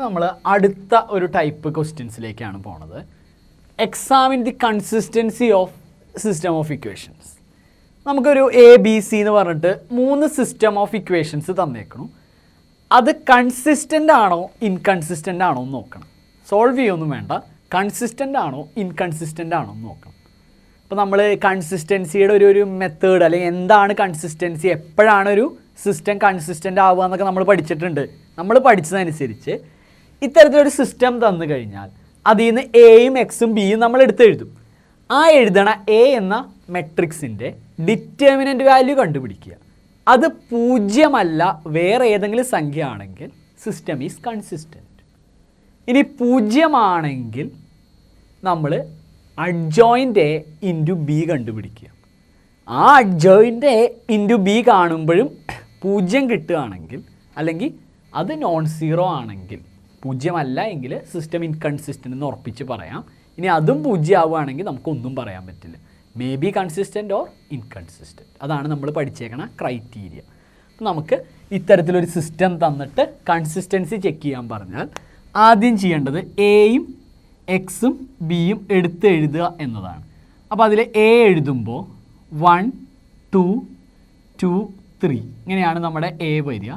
നമ്മൾ അടുത്ത ഒരു ടൈപ്പ് ക്വസ്റ്റ്യൻസിലേക്കാണ് പോണത്. Examine the consistency of system of equations. നമുക്കൊരു എ ബി സി എന്ന് പറഞ്ഞിട്ട് 3 സിസ്റ്റം ഓഫ് ഇക്വേഷൻസ് തന്നേക്കണം. അത് കൺസിസ്റ്റൻ്റ് ആണോ ഇൻകൺസിസ്റ്റൻ്റ് ആണോ എന്ന് നോക്കണം. സോൾവ് ചെയ്യൊന്നും വേണ്ട, കൺസിസ്റ്റൻ്റ് ആണോ ഇൻകൺസിസ്റ്റൻ്റ് ആണോ എന്ന് നോക്കണം. അപ്പോൾ നമ്മൾ കൺസിസ്റ്റൻസിയുടെ ഒരു മെത്തേഡ് അല്ലെങ്കിൽ എന്താണ് കൺസിസ്റ്റൻസി, എപ്പോഴാണ് ഒരു സിസ്റ്റം കൺസിസ്റ്റൻ്റ് ആവുക എന്നൊക്കെ നമ്മൾ പഠിച്ചിട്ടുണ്ട്. നമ്മൾ പഠിച്ചതനുസരിച്ച് ഇത്തരത്തിലൊരു സിസ്റ്റം തന്നു കഴിഞ്ഞാൽ അതിൽ നിന്ന് എയും എക്സും ബിയും നമ്മൾ എടുത്തെഴുതും. ആ എഴുതണ എ എന്ന മെട്രിക്സിൻ്റെ ഡിറ്റർമിനൻ്റ് വാല്യൂ കണ്ടുപിടിക്കുക. അത് 0 അല്ല വേറെ ഏതെങ്കിലും സംഖ്യ ആണെങ്കിൽ സിസ്റ്റം ഈസ് കൺസിസ്റ്റൻറ്റ്. ഇനി 0 ആണെങ്കിൽ നമ്മൾ അഡ്ജോയിൻ്റ് എ ഇൻറ്റു ബി കണ്ടുപിടിക്കുക. ആ അഡ്ജോയിൻ്റ് എ ഇൻറ്റു ബി കാണുമ്പോഴും 0 കിട്ടുകയാണെങ്കിൽ അല്ലെങ്കിൽ അത് നോൺ സീറോ ആണെങ്കിൽ, 0 അല്ല എങ്കിൽ സിസ്റ്റം ഇൻകൺസിസ്റ്റൻ്റ് എന്ന് ഉറപ്പിച്ച് പറയാം. ഇനി അതും 0 ആവുകയാണെങ്കിൽ നമുക്കൊന്നും പറയാൻ പറ്റില്ല. May be consistent or inconsistent. അതാണ് നമ്മൾ പഠിച്ചേക്കണ ക്രൈറ്റീരിയ. അപ്പോൾ നമുക്ക് ഇത്തരത്തിലൊരു സിസ്റ്റം തന്നിട്ട് കൺസിസ്റ്റൻസി ചെക്ക് ചെയ്യാൻ പറഞ്ഞാൽ ആദ്യം ചെയ്യേണ്ടത് എയും എക്സും ബിയും എടുത്ത് എഴുതുക എന്നതാണ്. അപ്പോൾ അതിൽ എ എഴുതുമ്പോൾ 1 2 2 3 ഇങ്ങനെയാണ് നമ്മുടെ എ വരിക.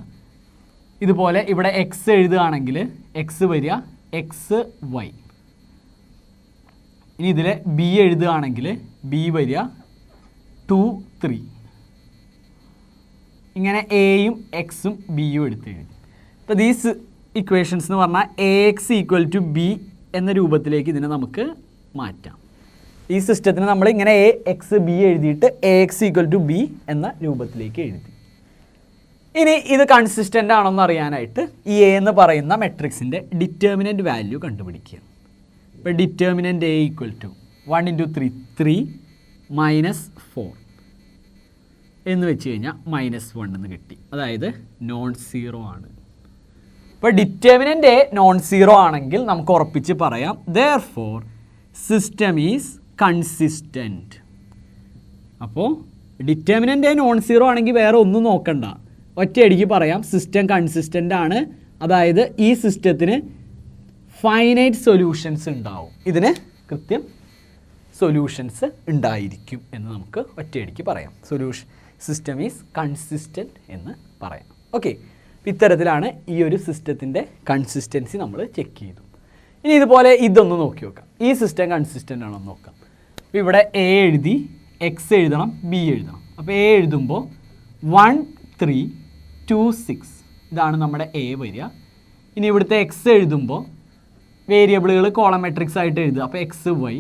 ഇതുപോലെ ഇവിടെ എക്സ് എഴുതുകയാണെങ്കിൽ എക്സ് വരിക എക്സ് വൈ. ഇനി ഇതിൽ ബി എഴുതുകയാണെങ്കിൽ ബി വരിക 2 3. ഇങ്ങനെ എയും എക്സും ബിയും എടുത്ത് എഴുതി. അപ്പോൾ ദീസ് ഇക്വേഷൻസ് എന്ന് പറഞ്ഞാൽ A X equal to B എന്ന രൂപത്തിലേക്ക് ഇതിനെ നമുക്ക് മാറ്റാം. ഈ സിസ്റ്റത്തിന് നമ്മൾ ഇങ്ങനെ എ എക്സ് ബി എഴുതിയിട്ട് A X equal to B എന്ന രൂപത്തിലേക്ക് എഴുതി. ഇനി ഇത് കൺസിസ്റ്റൻ്റ് ആണോന്ന് അറിയാനായിട്ട് ഈ എ എന്ന് പറയുന്ന മെട്രിക്സിൻ്റെ ഡിറ്റർമിനൻ്റ് വാല്യൂ കണ്ടുപിടിക്കുക. ഇപ്പോൾ ഡിറ്റർമിനൻ്റ് എ ഈക്വൽ ടു 1 × 3 3 -4 എന്ന് വെച്ച് കഴിഞ്ഞാൽ -1 എന്ന് കിട്ടി. അതായത് നോൺ സീറോ ആണ്. ഇപ്പോൾ ഡിറ്റർമിനൻ്റ് എ നോൺ സീറോ ആണെങ്കിൽ നമുക്ക് ഉറപ്പിച്ച് പറയാം therefore സിസ്റ്റം ഈസ് കൺസിസ്റ്റൻറ്റ്. അപ്പോൾ ഡിറ്റർമിനൻ്റ് എ നോൺ സീറോ ആണെങ്കിൽ വേറെ ഒന്നും നോക്കണ്ട, ഒറ്റയടിക്ക് പറയാം സിസ്റ്റം കൺസിസ്റ്റൻ്റ് ആണ്. അതായത് ഈ സിസ്റ്റത്തിന് ഫൈനൈറ്റ് സൊല്യൂഷൻസ് ഉണ്ടാവും, ഇതിന് കൃത്യം സൊല്യൂഷൻസ് ഉണ്ടായിരിക്കും എന്ന് നമുക്ക് ഒറ്റയടിക്ക് പറയാം. സിസ്റ്റം ഈസ് കൺസിസ്റ്റൻറ്റ് എന്ന് പറയാം. ഓക്കെ, ഇത്തരത്തിലാണ് ഈ ഒരു സിസ്റ്റത്തിൻ്റെ കൺസിസ്റ്റൻസി നമ്മൾ ചെക്ക് ചെയ്തു. ഇനി ഇതുപോലെ ഇതൊന്ന് നോക്കി നോക്കാം, ഈ സിസ്റ്റം കൺസിസ്റ്റൻ്റ് ആണോ എന്ന് നോക്കാം. അപ്പോൾ ഇവിടെ എ എഴുതി, എക്സ് എഴുതണം, ബി എഴുതണം. അപ്പോൾ എ എഴുതുമ്പോൾ 1 3 2 6 ഇതാണ് നമ്മുടെ എ വരിക. ഇനി ഇവിടുത്തെ എക്സ് എഴുതുമ്പോൾ വേരിയബിളുകൾ കോളം മെട്രിക്സ് ആയിട്ട് എഴുതുക. അപ്പോൾ എക്സ് വൈ.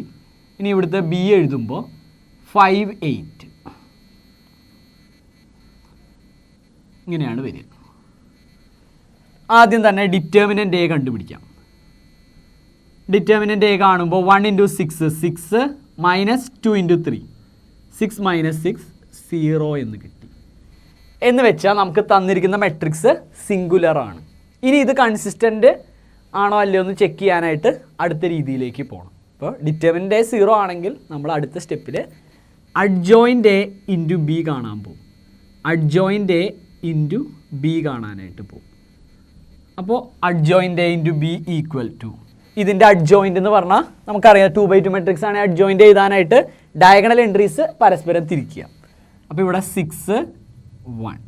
ഇനി ഇവിടുത്തെ ബി എഴുതുമ്പോൾ 5 8 ഇങ്ങനെയാണ് വരിക. ആദ്യം തന്നെ ഡിറ്റർമിനൻ്റ് എ കണ്ടുപിടിക്കാം. ഡിറ്റർമിനൻ്റ് എ കാണുമ്പോൾ 1 × 6 6 -2 × 3 6 - 6 0 എന്ന് കിട്ടി. എന്ന് വെച്ചാൽ നമുക്ക് തന്നിരിക്കുന്ന മെട്രിക്സ് സിംഗുലർ ആണ്. ഇനി ഇത് കൺസിസ്റ്റൻ്റ് ആണോ അല്ലയോ എന്ന് ചെക്ക് ചെയ്യാനായിട്ട് അടുത്ത രീതിയിലേക്ക് പോകണം. അപ്പോൾ ഡിറ്റർമിനൻ്റ് എ 0 ആണെങ്കിൽ നമ്മൾ അടുത്ത സ്റ്റെപ്പിൽ അഡ്ജോയിൻ്റ് എ ഇൻറ്റു ബി കാണാൻ പോകും. അഡ്ജോയിൻ്റ് എ ഇൻറ്റു ബി കാണാനായിട്ട് പോകും. അപ്പോൾ adjoint A into B equal to ഇതിൻ്റെ അഡ്ജോയിൻ്റ് എന്ന് പറഞ്ഞാൽ നമുക്കറിയാം 2/2 മെട്രിക്സ് ആണ്. അഡ്ജോയിൻ്റ് എഴുതാനായിട്ട് ഡയഗണൽ എൻട്രീസ് പരസ്പരം തിരിക്കുക. അപ്പോൾ ഇവിടെ 6 1.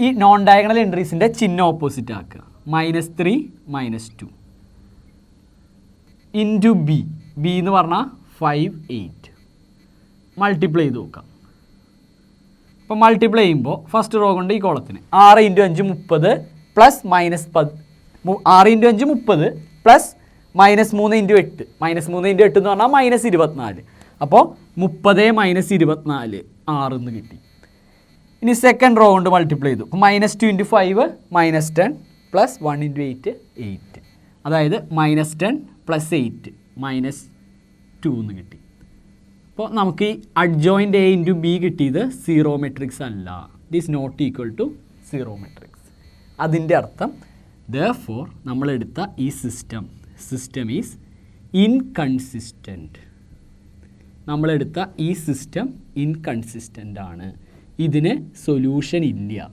ഈ നോൺ ഡയഗണൽ എൻട്രീസിൻ്റെ ചിഹ്നം ഓപ്പോസിറ്റ് ആക്കുക. -3 -2 ഇൻറ്റു ബി. ബി എന്ന് പറഞ്ഞാൽ 5 8. മൾട്ടിപ്ലൈ ചെയ്ത് നോക്കാം. അപ്പോൾ മൾട്ടിപ്ലൈ ചെയ്യുമ്പോൾ ഫസ്റ്റ് റോ കൊണ്ട് ഈ കോളത്തിന് 6 × 5 30 പ്ലസ് -10 6 × 5 30 പ്ലസ് -3 × 8 -3 × 8 എന്ന് പറഞ്ഞാൽ -24. അപ്പോൾ 30 - 24 6 എന്ന് കിട്ടി. ഇനി സെക്കൻഡ് റോ കൊണ്ട് മൾട്ടിപ്ലൈ ചെയ്തു. -2 × 5 -10 പ്ലസ് 1 × 8 8. അതായത് -10 പ്ലസ് 8 -2 എന്ന് കിട്ടി. അപ്പോൾ നമുക്ക് ഈ അഡ്ജോയിൻ്റ് എ ഇൻറ്റു ബി കിട്ടിയത് 0 മെട്രിക്സ് അല്ല. It is not equal to 0 matrix. അതിൻ്റെ അർത്ഥം therefore നമ്മളെടുത്ത ഈ സിസ്റ്റം ഈസ് ഇൻകൺസിസ്റ്റൻറ്റ്. നമ്മളെടുത്ത ഈ സിസ്റ്റം ഇൻകൺസിസ്റ്റൻ്റ് ആണ്, ഇതിന് സൊല്യൂഷൻ ഇല്ല,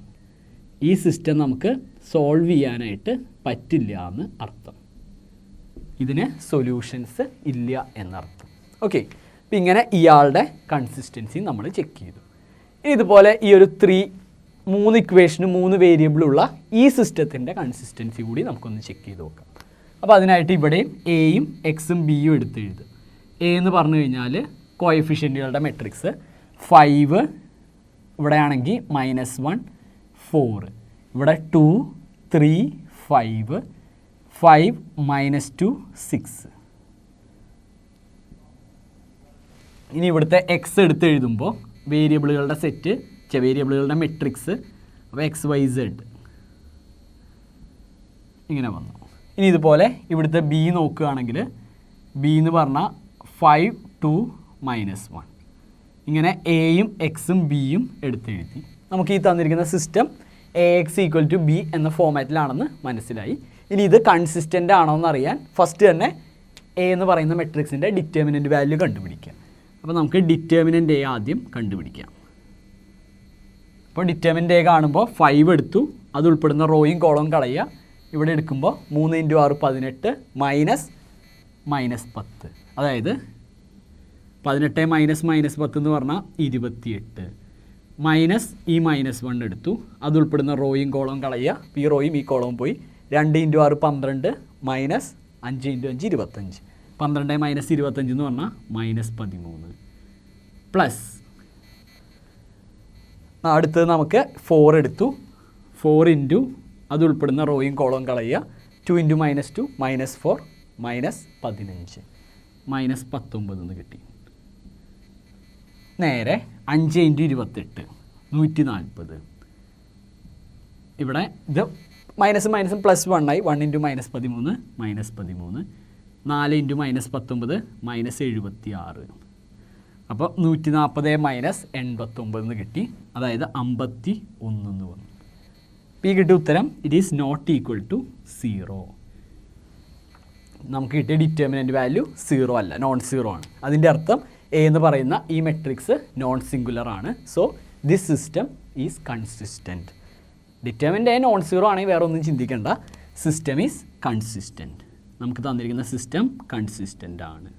ഈ സിസ്റ്റം നമുക്ക് സോൾവ് ചെയ്യാനായിട്ട് പറ്റില്ല എന്ന് അർത്ഥം. ഇതിന് സൊല്യൂഷൻസ് ഇല്ല എന്നർത്ഥം. ഓക്കെ, അപ്പം ഇങ്ങനെ ഇയാളുടെ കൺസിസ്റ്റൻസി നമ്മൾ ചെക്ക് ചെയ്തു. ഇനി ഇതുപോലെ ഈ ഒരു 3 ഇക്വേഷനും 3 വേരിയബിളുള്ള ഈ സിസ്റ്റത്തിൻ്റെ കൺസിസ്റ്റൻസി കൂടി നമുക്കൊന്ന് ചെക്ക് ചെയ്ത് നോക്കാം. അപ്പോൾ അതിനായിട്ട് ഇവിടെയും എയും എക്സും ബിയും എടുത്ത് എഴുതും. എ എന്ന് പറഞ്ഞു കഴിഞ്ഞാൽ കോഎഫിഷ്യൻറ്റുകളുടെ മെട്രിക്സ് 5, ഇവിടെ ആണെങ്കിൽ -1 4, ഇവിടെ 2 3 5 5 -2 6. ഇനി ഇവിടുത്തെ എക്സ് എടുത്ത് എഴുതുമ്പോൾ വേരിയബിളുകളുടെ സെറ്റ്, വേരിയബിളുകളുടെ മെട്രിക്സ്, അപ്പോൾ XYZ ഇങ്ങനെ വന്നു. ഇനി ഇതുപോലെ ഇവിടുത്തെ ബി നോക്കുകയാണെങ്കിൽ ബി എന്ന് പറഞ്ഞാൽ 5 2 -1. ഇങ്ങനെ എയും എക്സും ബിയും എടുത്തെഴുതി. നമുക്ക് ഈ തന്നിരിക്കുന്ന സിസ്റ്റം AX = B എന്ന ഫോമാറ്റിലാണെന്ന് മനസ്സിലായി. ഇനി ഇത് കൺസിസ്റ്റൻ്റ് ആണോ എന്നറിയാൻ ഫസ്റ്റ് തന്നെ എ എന്ന് പറയുന്ന മെട്രിക്സിൻ്റെ ഡിറ്റർമിനൻ്റ് വാല്യൂ കണ്ടുപിടിക്കാം. അപ്പോൾ നമുക്ക് ഡിറ്റർമിനൻ്റ് എ ആദ്യം കണ്ടുപിടിക്കാം. അപ്പോൾ ഡിറ്റർമിനൻ്റ് എ കാണുമ്പോൾ 5 എടുത്തു, അത് ഉൾപ്പെടുന്ന റോയും കോളവും കളയുക. ഇവിടെ എടുക്കുമ്പോൾ 3 × 6 18 -10, അതായത് 18 -10 എന്ന് പറഞ്ഞാൽ 28, മൈനസ് ഈ -1 എടുത്തു, അത് ഉൾപ്പെടുന്ന റോയും കോളവും കളയുക. ഈ റോയും ഈ കോളവും പോയി. 2 × 6 12 -5 × 5 25, 12 - 25 എന്ന് പറഞ്ഞാൽ -13 പ്ലസ് അടുത്തത് നമുക്ക് 4 എടുത്തു, 4 ഇൻറ്റു അത് ഉൾപ്പെടുന്ന റോയും കോളവും കളയുക. 2 × -2 -4 -15 -19 എന്ന് കിട്ടി. നേരെ 5 × 28 140. ഇവിടെ ഇത് മൈനസും +1 ആയി. 1 × -13 -13, 4 × -19 -76. അപ്പോൾ 140 -89 എന്ന് കിട്ടി, അതായത് 51 എന്ന് വന്നു. അപ്പോൾ ഈ കിട്ടിയ ഉത്തരം it is not equal to 0. നമുക്ക് കിട്ടിയ ഡിറ്റർമിനൻ്റ് വാല്യൂ 0 അല്ല, നോൺ 0 ആണ്. അതിൻ്റെ അർത്ഥം എ എന്ന് പറയുന്ന ഈ മെട്രിക്സ് നോൺ സിംഗുലർ ആണ്. So this system is consistent. Determinant A non 0 ആണെങ്കിൽ വേറെ ഒന്നും ചിന്തിക്കേണ്ട, സിസ്റ്റം ഈസ് കൺസിസ്റ്റൻറ്റ്. നമുക്ക് തന്നിരിക്കുന്ന സിസ്റ്റം കൺസിസ്റ്റൻ്റ് ആണ്.